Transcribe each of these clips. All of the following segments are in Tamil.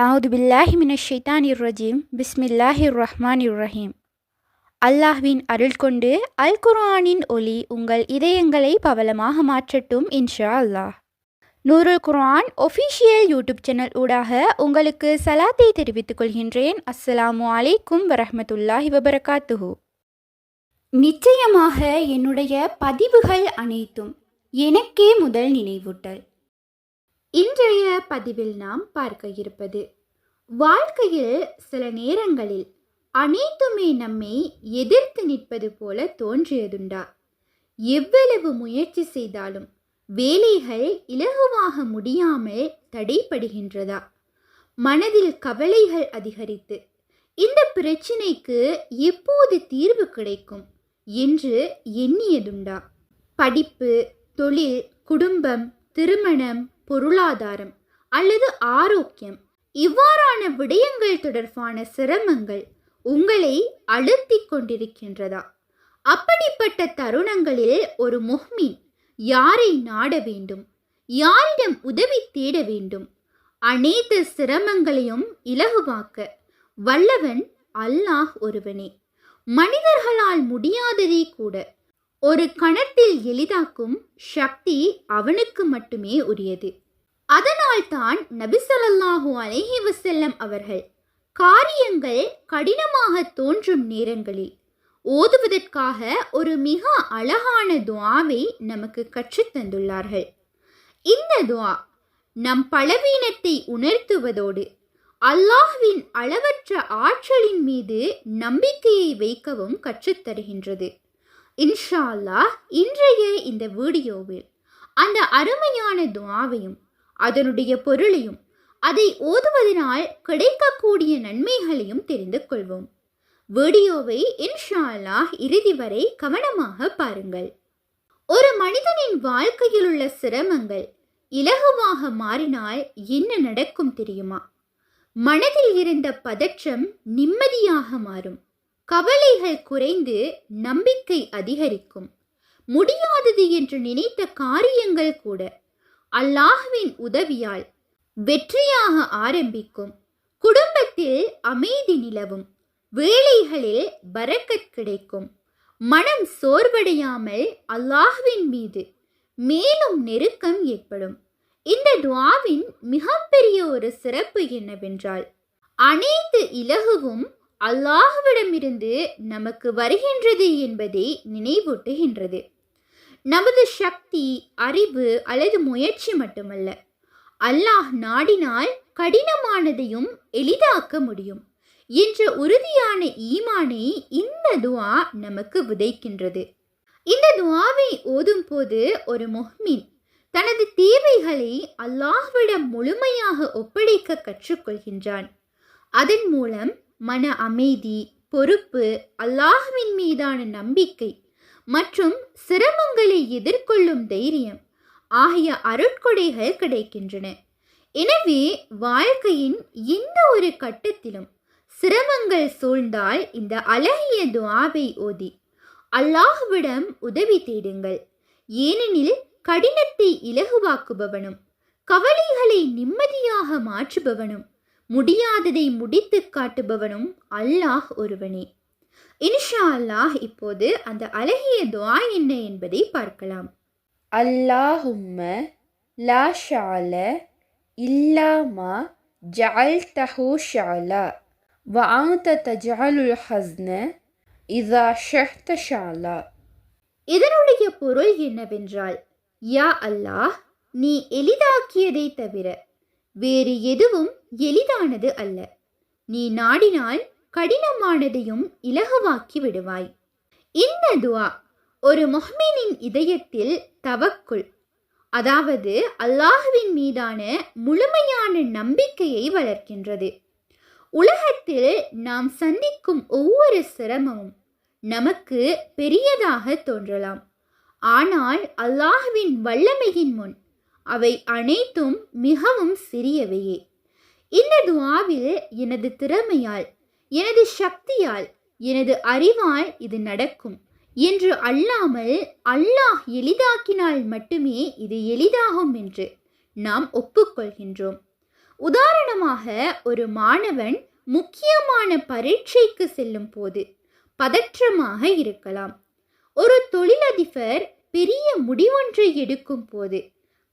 அவுது பில்லாஹி மினஷ் ஷைத்தானிர் ரஜீம் பிஸ்மில்லாஹிர் ரஹ்மானிர் ரஹீம். அல்லாஹ்வின் அருள் கொண்டு அல் குர்ஆனின் ஒளி உங்கள் இதயங்களை பவளமாக மாற்றட்டும் இன்ஷா அல்லாஹ். நூருல் குர்ஆன் ஒஃபிஷியல் யூடியூப் சேனல் ஊடாக உங்களுக்கு சலாத்தை தெரிவித்துக் கொள்கின்றேன். அஸ்ஸலாமு அலைக்கும் வரஹ்மத்துல்லாஹி வபரகாத்துஹு. நிச்சயமாக என்னுடைய பதிவுகள் அனைத்தும் எனக்கே முதல் நினைவூட்டல். இன்றைய பதிவில் நாம் பார்க்க இருப்பது, வாழ்க்கையில் சில நேரங்களில் அனைத்துமே நம்மை எதிர்த்து நிற்பது போல தோன்றியதுண்டா? எவ்வளவு முயற்சி செய்தாலும் வேலைகள் இலகுவாக முடியாமல் தடைப்படுகின்றதா? மனதில் கவலைகள் அதிகரித்து இந்த பிரச்சினைக்கு எப்போது தீர்வு கிடைக்கும் என்று எண்ணியதுண்டா? படிப்பு, தொழில், குடும்பம், திருமணம், பொருளாதாரம் அல்லது ஆரோக்கியம், இவ்வாறான விடயங்கள் தொடர்பான சிரமங்கள் உங்களை அழுத்திக் கொண்டிருக்கின்றதா? அப்படிப்பட்ட தருணங்களில் ஒரு முஃமின் யாரை நாட வேண்டும்? யாரிடம் உதவி தேட வேண்டும்? அனைத்து சிரமங்களையும் இலகுவாக்க வல்லவன் அல்லாஹ் ஒருவனே. மனிதர்களால் முடியாததை கூட ஒரு கணத்தில் எளிதாக்கும் சக்தி அவனுக்கு மட்டுமே உரியது. அதனால் தான் நபி ஸல்லல்லாஹு அலைஹி வஸல்லம் அவர்கள் காரியங்கள் கடினமாக தோன்றும் நேரங்களில் ஓதுவதற்காக ஒரு மிக அழகான துஆவை நமக்கு கற்றுத் தந்துள்ளார்கள். இந்த துஆ நம் பலவீனத்தை உணர்த்துவதோடு அல்லாஹ்வின் அளவற்ற ஆற்றலின் மீது நம்பிக்கையை வைக்கவும் கற்றுத்தருகின்றது. இன்ஷா அல்லாஹ் இன்றைய இந்த வீடியோவில் அந்த அருமையான துஆவையும் அதனுடைய பொருளையும் அதை ஓதுவதனால் கிடைக்கக்கூடிய நன்மைகளையும் தெரிந்து கொள்வோம். வீடியோவை இன்ஷா அல்லாஹ் இறுதி வரை கவனமாக பாருங்கள். ஒரு மனிதனின் வாழ்க்கையில் உள்ள சிரமங்கள் இலகுவாக மாறினால் என்ன நடக்கும் தெரியுமா? மனதில் இருந்த பதற்றம் நிம்மதியாக மாறும். கவலைகள் குறைந்து நம்பிக்கை அதிகரிக்கும். முடியாதது என்று நினைத்த காரியங்கள் கூட அல்லாஹ்வின் உதவியால் வெற்றியாக ஆரம்பிக்கும். குடும்பத்தில் அமைதி நிலவும். வேலைகளில் பரக்கத் கிடைக்கும். மனம் சோர்வடையாமல் அல்லாஹ்வின் மீது மேலும் நெருக்கம் ஏற்படும். இந்த துஆவின் மிகப்பெரிய ஒரு சிறப்பு என்னவென்றால், அனைத்து இலகுவும் அல்லாஹ்விடமிருந்து நமக்கு வருகின்றது என்பதை நினைவூட்டுகின்றது. நமது சக்தி, அறிவு அல்லது முயற்சி மட்டுமல்ல, அல்லாஹ் நாடினால் கடினமானதையும் எளிதாக்க முடியும் என்ற உறுதியான ஈமானை இந்த துஆ நமக்கு விதைக்கின்றது. இந்த துஆவை ஓதும் போது ஒரு முஃமின் தனது தேவைகளை அல்லாஹ்விடம் முழுமையாக ஒப்படைக்க கற்றுக்கொள்கின்றான். அதன் மூலம் மன அமைதி, பொறுப்பு, அல்லாஹ்வின் மீதான நம்பிக்கை மற்றும் சிரமங்களை எதிர்கொள்ளும் தைரியம் ஆகிய அருட்கொடைகள் கிடைக்கின்றன. எனவே வாழ்க்கையின் எந்த ஒரு கட்டத்திலும் சிரமங்கள் சூழ்ந்தால் இந்த அழகிய துஆவை ஓதி அல்லாஹ்விடம் உதவி தேடுங்கள். ஏனெனில் கடினத்தை இலகுவாக்குபவனும் கவலைகளை நிம்மதியாக மாற்றுபவனும் முடியாததை முடித்து காட்டுபவனும் அல்லாஹ் ஒருவனே. இன்ஷா அல்லாஹ் இப்போது அந்த அழகிய துஆ என்ன என்பதை பார்க்கலாம். அல்லாஹும்ம லா ஷஅல இல்லா மா ஜஅல்தஹு ஷஅலா வ அன்த தஜஅலுல் ஹஸ்ன இதா ஷஅத ஷஅலா. இதனுடைய பொருள் என்னவென்றால், யா அல்லாஹ், நீ எளிதாக்கியதை தவிர வேறு எதுவும் எளிதானது அல்ல. நீ நாடினால் கடினமானதையும் இலகுவாக்கி விடுவாய். இந்த துஆ ஒரு முஃமினின் இதயத்தில் தவக்குல், அதாவது அல்லாஹ்வின் மீதான முழுமையான நம்பிக்கையை வளர்க்கின்றது. உலகத்தில் நாம் சந்திக்கும் ஒவ்வொரு சிரமமும் நமக்கு பெரியதாக தோன்றலாம். ஆனால் அல்லாஹ்வின் வல்லமையின் முன் அவை அனைத்தும் மிகவும் சிறியவையே. இந்த துஆவில் எனது திறமையால், எனது சக்தியால், எனது அறிவால் இது நடக்கும் என்று அல்லாமல் அல்லாஹ் எளிதாக்கினால் மட்டுமே இது எளிதாகும் என்று நாம் ஒப்புக்கொள்கின்றோம். உதாரணமாக, ஒரு மாணவன் முக்கியமான பரீட்சைக்கு செல்லும் போது பதற்றமாக இருக்கலாம். ஒரு தொழிலதிபர் பெரிய முடிவொன்றை எடுக்கும் போது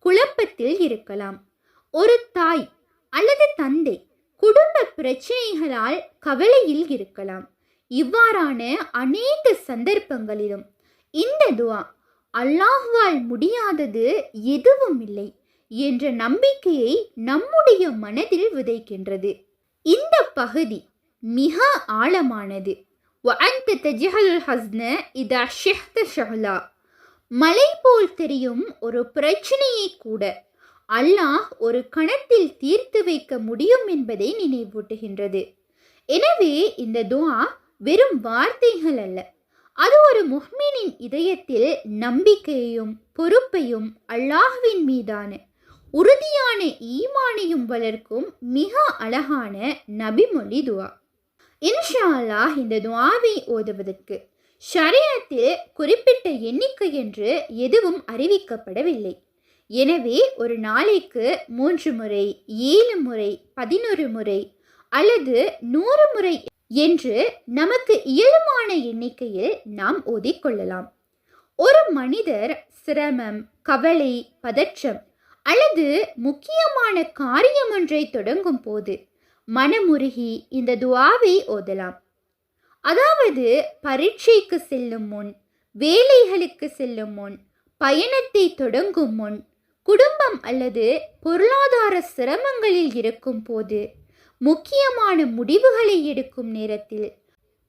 குழப்பத்தில் இருக்கலாம். ஒரு தாய் அல்லது தந்தை குடும்ப பிரச்சனைகளால் கவலையில் இருக்கலாம். இவ்வாறான அநேக சந்தர்ப்பங்களிலும் இந்த துஆ அல்லாஹ்வால் முடியாதது எதுவும் இல்லை என்ற நம்பிக்கையை நம்முடைய மனதில் விதைக்கின்றது. இந்த பகுதி மிக ஆழமானது. وَأَنْتَ تَجْهَلُ الْحَزْنَ إِذَا شِئْتَ شَعْلًا. மலை போல் தெரியும் ஒரு பிரச்சனையை கூட அல்லாஹ் ஒரு கணத்தில் தீர்த்து வைக்க முடியும் என்பதை நினைவூட்டுகின்றது. எனவே இந்த துஆ வெறும் வார்த்தைகள் அல்ல, அது ஒரு முஃமினின் இதயத்தில் நம்பிக்கையையும் பொறுப்பையும் அல்லாஹ்வின் மீதான உறுதியான ஈமானையும் வளர்க்கும் மிக அழகான நபிமொழி துஆ. இன்ஷா அல்லாஹ் இந்த துஆவை ஓதுவதற்கு ஷரியத்தில் குறிப்பிட்ட எண்ணிக்கை என்று எதுவும் அறிவிக்கப்படவில்லை. எனவே ஒரு நாளைக்கு 3 முறை, 7 முறை, 11 முறை அல்லது 100 முறை என்று நமக்கு இயலுமான எண்ணிக்கையில் நாம் ஓதிக்கொள்ளலாம். ஒரு மனிதர் சிரமம், கவலை, பதற்றம் அல்லது முக்கியமான காரியம் ஒன்றை தொடங்கும் போது மனமுருகி இந்த துஆவை ஓதலாம். அதாவது பரீட்சைக்கு செல்லும் முன், வேலைகளுக்கு செல்லும் முன், பயணத்தை தொடங்கும் முன், குடும்பம் அல்லது பொருளாதார சிரமங்களில் இருக்கும் போது, முக்கியமான முடிவுகளை எடுக்கும் நேரத்தில்,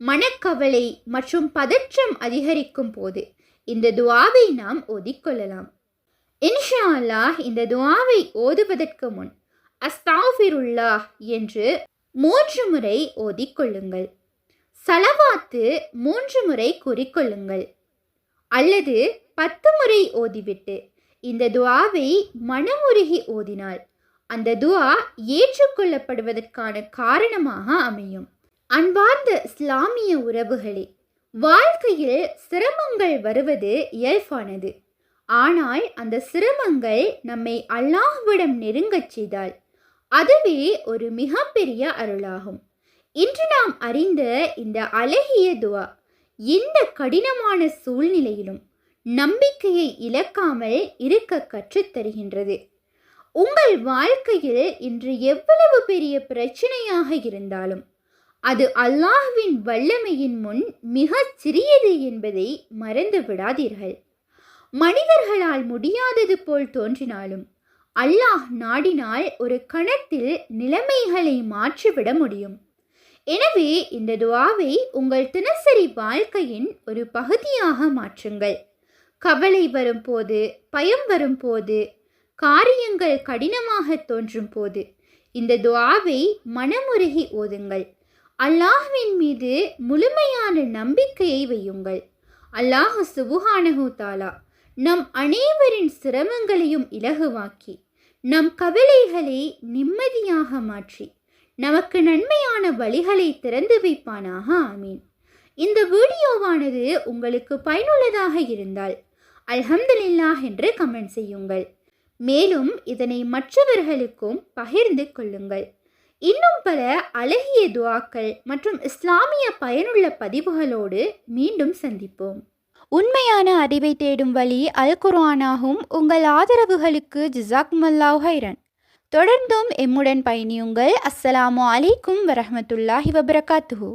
மனக்கவலை மற்றும் பதற்றம் அதிகரிக்கும் போது இந்த துஆவை நாம் ஓதிக்கொள்ளலாம். இன்ஷா அல்லாஹ் இந்த துஆவை ஓதுவதற்கு முன் அஸ்தாஃபிருல்லாஹ் என்று 3 முறை ஓதிக்கொள்ளுங்கள். சலவாத்து 3 முறை கூறிக்கொள்ளுங்கள். அல்லது 10 முறை ஓதிவிட்டு இந்த துஆவை மனமுருகி ஓதினால் அந்த துஆ ஏற்றுக்கொள்ளப்படுவதற்கான காரணமாக அமையும். அன்பார்ந்த இஸ்லாமிய உறவுகளே, வாழ்க்கையில் சிரமங்கள் வருவது இயல்பானது. ஆனால் அந்த சிரமங்கள் நம்மை அல்லாஹ்விடம் நெருங்கச் செய்தால் அதுவே ஒரு மிகப்பெரிய அருளாகும். இன்று நாம் அறிந்த இந்த அழகிய துஆ எந்த கடினமான சூழ்நிலையிலும் நம்பிக்கையை இழக்காமல் இருக்க கற்றுத்தருகின்றது. உங்கள் வாழ்க்கையில் இன்று எவ்வளவு பெரிய பிரச்சனையாக இருந்தாலும் அது அல்லாஹ்வின் வல்லமையின் முன் மிகச் சிறியது என்பதை மறந்து விடாதீர்கள். மனிதர்களால் முடியாதது போல் தோன்றினாலும் அல்லாஹ் நாடினால் ஒரு கணத்தில் நிலைமைகளை மாற்றிவிட முடியும். எனவே இந்த துஆவை உங்கள் தினசரி வாழ்க்கையின் ஒரு பகுதியாக மாற்றுங்கள். கவலை வரும்போது, பயம் வரும்போது, காரியங்கள் கடினமாக தோன்றும் போது இந்த துஆவை மனமுருகி ஓதுங்கள். அல்லாஹ்வின் மீது முழுமையான நம்பிக்கையை வையுங்கள். அல்லாஹ் சுப்ஹானஹு தஆலா நம் அனைவரின் சிரமங்களையும் இலகுவாக்கி நம் கவலைகளை நிம்மதியாக மாற்றி நமக்கு நன்மையான வழிகளை திறந்து வைப்பானாக. ஆமீன். இந்த வீடியோவானது உங்களுக்கு பயனுள்ளதாக இருந்தால் அல்ஹம்துலில்லாஹ் என்று கமெண்ட் செய்யுங்கள். மேலும் இதனை மற்றவர்களுக்கும் பகிர்ந்து கொள்ளுங்கள். இன்னும் பல அழகிய துஆக்கள் மற்றும் இஸ்லாமிய பயனுள்ள பதிவுகளோடு மீண்டும் சந்திப்போம். உண்மையான அறிவை தேடும் வழி அல் குர்ஆனாகும். உங்கள் ஆதரவுகளுக்கு ஜஸாக்குமுல்லாஹ் ஹைரன். தொடர்ந்தும் எம்முடன் பயணியுங்கள். அஸ்ஸலாமு அலைக்கும் வரஹ்மத்துல்லாஹி வபரகாத்துஹு.